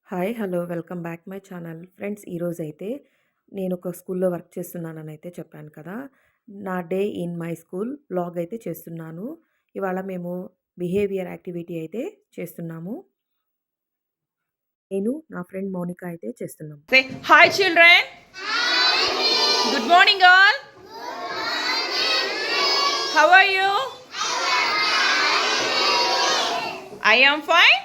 Hi! Hello! Welcome back my channel. Friends ఈరోజైతే నేనొక స్కూల్‌లో వర్క్ చేస్తున్నాననైతే చెప్పాను కదా! నా day in my school vlog అయితే చేస్తున్నాను. ఇవాళ మేము బిహేవియర్ యాక్టివిటీ అయితే చేస్తున్నాము. నేను, నా ఫ్రెండ్ మౌనిక అయితే చేస్తున్నాము. Say hi, children. Good morning, all. How are you? I am fine.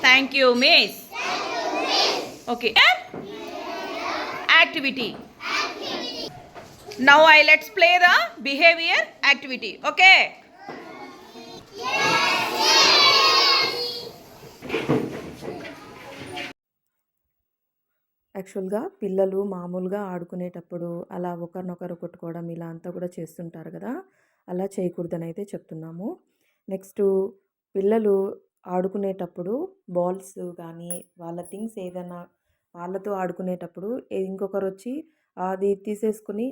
Thank you, Miss. Okay. Activity. Now let's play the behavior activity. Okay. యాక్చువల్‌గా పిల్లలు మామూలుగా ఆడుకునేటప్పుడు అలా ఒకరినొకరు కొట్టుకోవడం ఇలా అంతా కూడా చేస్తుంటారు కదా! అలా చేయకూడదనైతే చెప్తున్నాము. నెక్స్టు పిల్లలు ఆడుకునేటప్పుడు బాల్స్ గానీ, వాళ్ళ థింగ్స్ ఏదైనా వాళ్ళతో ఆడుకునేటప్పుడు ఇంకొకరొచ్చి అది తీసేసుకొని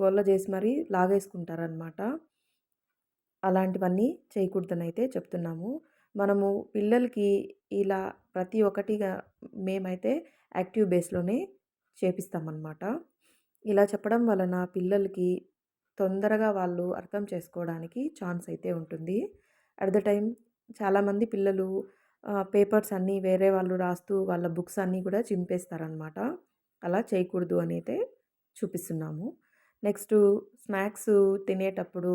గొల్ల చేసి మరీ లాగేసుకుంటారనమాట. అలాంటివన్నీ చేయకూడదనైతే చెప్తున్నాము. మనము పిల్లలకి ఇలా ప్రతి ఒక్కటిగా మేమైతే యాక్టివ్ బేస్‌లోనే చేపిస్తామనమాట. ఇలా చెప్పడం వలన పిల్లలకి తొందరగా వాళ్ళు అర్థం చేసుకోవడానికి ఛాన్స్ అయితే ఉంటుంది. అట్ ద టైమ్ చాలామంది పిల్లలు పేపర్స్ అన్నీ వేరే వాళ్ళు రాస్తూ వాళ్ళ బుక్స్ అన్నీ కూడా చింపేస్తారనమాట. అలా చేయకూడదు అనైతే చూపిస్తున్నాము. నెక్స్టు స్నాక్స్ తినేటప్పుడు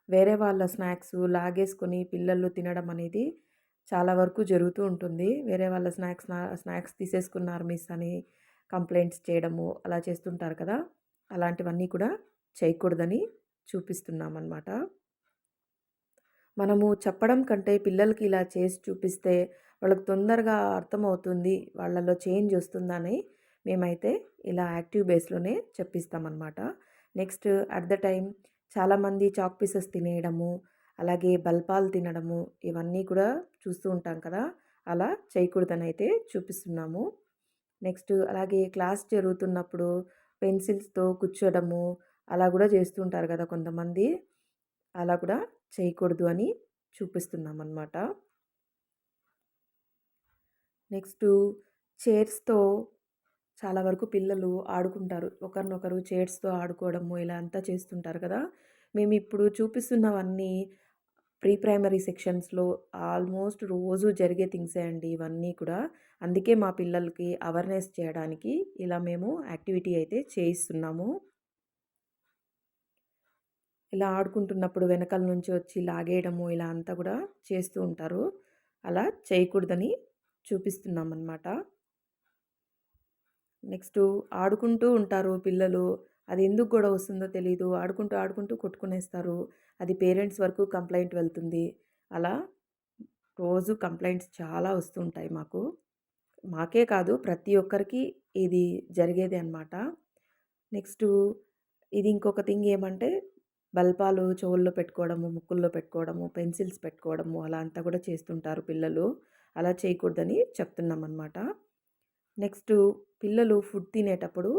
వేరే వాళ్ళ స్నాక్స్ లాగేసుకొని పిల్లలు తినడం అనేది చాలా వరకు జరుగుతూ ఉంటుంది. వేరే వాళ్ళ స్నాక్స్ తీసేసుకున్నారు మిస్ అని కంప్లెయింట్స్ చేయడము అలా చేస్తుంటారు కదా! అలాంటివన్నీ కూడా చేయకూడదని చూపిస్తున్నామనమాట. మనము చెప్పడం కంటే పిల్లలకి ఇలా చేసి చూపిస్తే వాళ్ళకి తొందరగా అర్థమవుతుంది. వాళ్ళలో చేంజ్ వస్తుందని మేమైతే ఇలా యాక్టివ్ బేస్‌లోనే చెప్పిస్తామనమాట. నెక్స్ట్ అట్ ద టైమ్ చాలామంది చాక్ పీసెస్ తినేయడము, అలాగే బల్పాలు తినడము ఇవన్నీ కూడా చూస్తూ ఉంటాం కదా! అలా చేయకూడదనైతే చూపిస్తున్నాము. నెక్స్ట్ అలాగే క్లాస్ జరుగుతున్నప్పుడు పెన్సిల్స్‌తో కుచ్చడము అలా కూడా చేస్తూ ఉంటారు కదా కొంతమంది. అలా కూడా చేయకూడదు అని చూపిస్తున్నామన్నమాట. నెక్స్టు చైర్స్‌తో చాలా వరకు పిల్లలు ఆడుకుంటారు. ఒకరినొకరు చైర్స్‌తో ఆడుకోవడము ఇలా అంతా చేస్తుంటారు కదా! మేమిప్పుడు చూపిస్తున్నవన్నీ ప్రీ ప్రైమరీ సెక్షన్స్‌లో ఆల్మోస్ట్ రోజు జరిగే థింగ్సే అండి ఇవన్నీ కూడా. అందుకే మా పిల్లలకి అవేర్‌నెస్ చేయడానికి ఇలా మేము యాక్టివిటీ అయితే చేయిస్తున్నాము. ఇలా ఆడుకుంటున్నప్పుడు వెనకాల నుంచి వచ్చి లాగేయడము ఇలా అంతా కూడా చేస్తూ ఉంటారు. అలా చేయకూడదని చూపిస్తున్నామన్నమాట. నెక్స్టు ఆడుకుంటూ ఉంటారు పిల్లలు. అది ఎందుకు గొడవ వస్తుందో తెలీదు. ఆడుకుంటూ, ఆడుకుంటూ కొట్టుకునేస్తారు. అది పేరెంట్స్ వరకు కంప్లెయింట్ వెళ్తుంది. అలా రోజు కంప్లెయింట్స్ చాలా వస్తూ ఉంటాయి మాకు. మాకే కాదు ప్రతి ఒక్కరికి ఇది జరిగేదే అనమాట. నెక్స్టు ఇది ఇంకొక థింగ్ ఏమంటే బల్పాలు చెవుల్లో పెట్టుకోవడము, ముక్కుల్లో పెట్టుకోవడము, పెన్సిల్స్ పెట్టుకోవడము అలా అంతా కూడా చేస్తుంటారు పిల్లలు. అలా చేయకూడదని చెప్తున్నామనమాట. నెక్స్టు పిల్లలు ఫుడ్ తినేటప్పుడు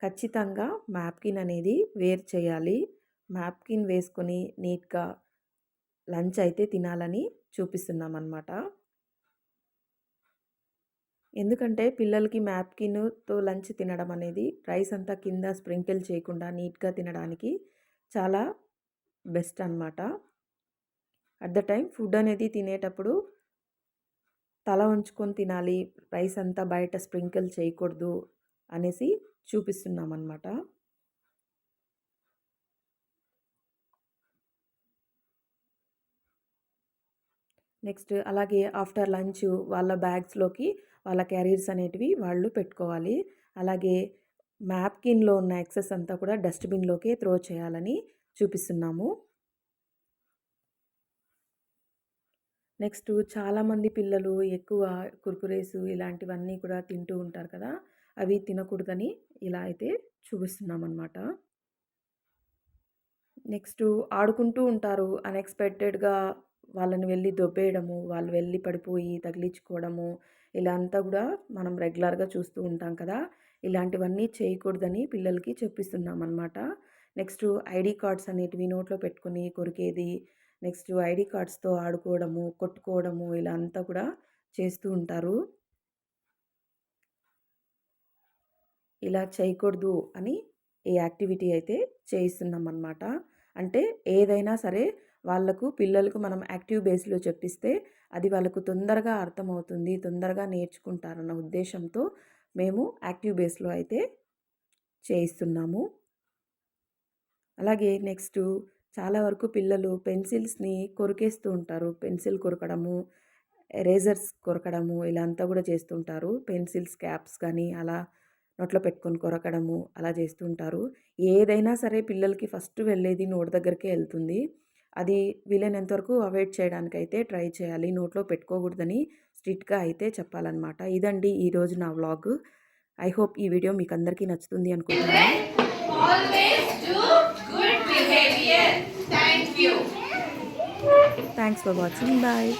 ఖచ్చితంగా నాప్కిన్ అనేది వేర్ చేయాలి. నాప్కిన్ వేసుకొని నీట్‌గా లంచ్ అయితే తినాలని చూపిస్తున్నామనమాట. ఎందుకంటే పిల్లలకి నాప్కిన్‌తో లంచ్ తినడం అనేది రైస్ అంతా కింద స్ప్రింకిల్ చేయకుండా నీట్‌గా తినడానికి చాలా బెస్ట్ అనమాట. అట్ ద టైమ్ ఫుడ్ అనేది తినేటప్పుడు తల ఉంచుకొని తినాలి. రైస్ అంతా బయట స్ప్రింకిల్ చేయకూడదు అనేసి చూపిస్తున్నామన్నమాట. నెక్స్ట్ అలాగే ఆఫ్టర్ లంచ్ వాళ్ళ బ్యాగ్స్‌లోకి వాళ్ళ క్యారియర్స్ అనేటివి వాళ్ళు పెట్టుకోవాలి. అలాగే నాప్కిన్‌లో ఉన్న ఎక్సెస్ అంతా కూడా డస్ట్‌బిన్‌లోకే త్రో చేయాలని చూపిస్తున్నాము. నెక్స్టు చాలామంది పిల్లలు ఎక్కువ కుర్కురేసు ఇలాంటివన్నీ కూడా తింటూ ఉంటారు కదా! అవి తినకూడదని ఇలా అయితే చూపిస్తున్నామన్నమాట. నెక్స్టు ఆడుకుంటూ ఉంటారు. అన్‌ఎక్స్‌పెక్టెడ్‌గా వాళ్ళని వెళ్లి దొబ్బేయడము, వాళ్ళు వెళ్లి పడిపోయి తగిలించుకోవడము, ఇలా అంతా గూడా మనం రెగ్యులర్‌గా చూస్తూ ఉంటాం కదా! ఇలాంటివన్నీ చేయకూడదని పిల్లలకి చెప్పిస్తున్నామనమాట. నెక్స్టు ఐడీ కార్డ్స్ అనేటివి నోట్లో పెట్టుకొని కొరికేది, నెక్స్టు ఐడీ కార్డ్స్‌తో ఆడుకోవడము, కొట్టుకోవడము ఇలా అంతా కూడా చేస్తూ ఉంటారు. ఇలా చేయకూడదు అని ఈ యాక్టివిటీ అయితే చేయిస్తున్నామన్నమాట. అంటే ఏదైనా సరే పిల్లలకు మనం యాక్టివ్ బేస్‌లో చెప్పిస్తే అది వాళ్ళకు తొందరగా అర్థమవుతుంది, తొందరగా నేర్చుకుంటారన్న ఉద్దేశంతో మేము యాక్టివ్ బేస్‌లో అయితే చేయిస్తున్నాము. అలాగే నెక్స్టు చాలా వరకు పిల్లలు పెన్సిల్స్‌ని కొరికేస్తూ ఉంటారు. పెన్సిల్ కొరకడము, ఎరేజర్స్ కొరకడము ఇలా అంతా కూడా చేస్తుంటారు. పెన్సిల్స్ క్యాప్స్ కానీ అలా నోట్లో పెట్టుకొని కొరకడము అలా చేస్తూ ఉంటారు. ఏదైనా సరే పిల్లలకి ఫస్ట్ వెళ్ళేది నోటి దగ్గరికే ఎళ్తుంది. అది వీలైనంత వరకు అవాయిడ్ చేయడానికైతే ట్రై చేయాలి. నోట్లో పెట్టుకోకూడదని స్ట్రిక్ట్‌గా అయితే చెప్పాలన్నమాట. ఇదండి ఈరోజు నా వ్లాగ్. ఐ హోప్ ఈ వీడియో మీకందరికీ నచ్చుతుంది అనుకుంటున్నాను. Always do good behavior. Thank you. Thanks for watching. Bye.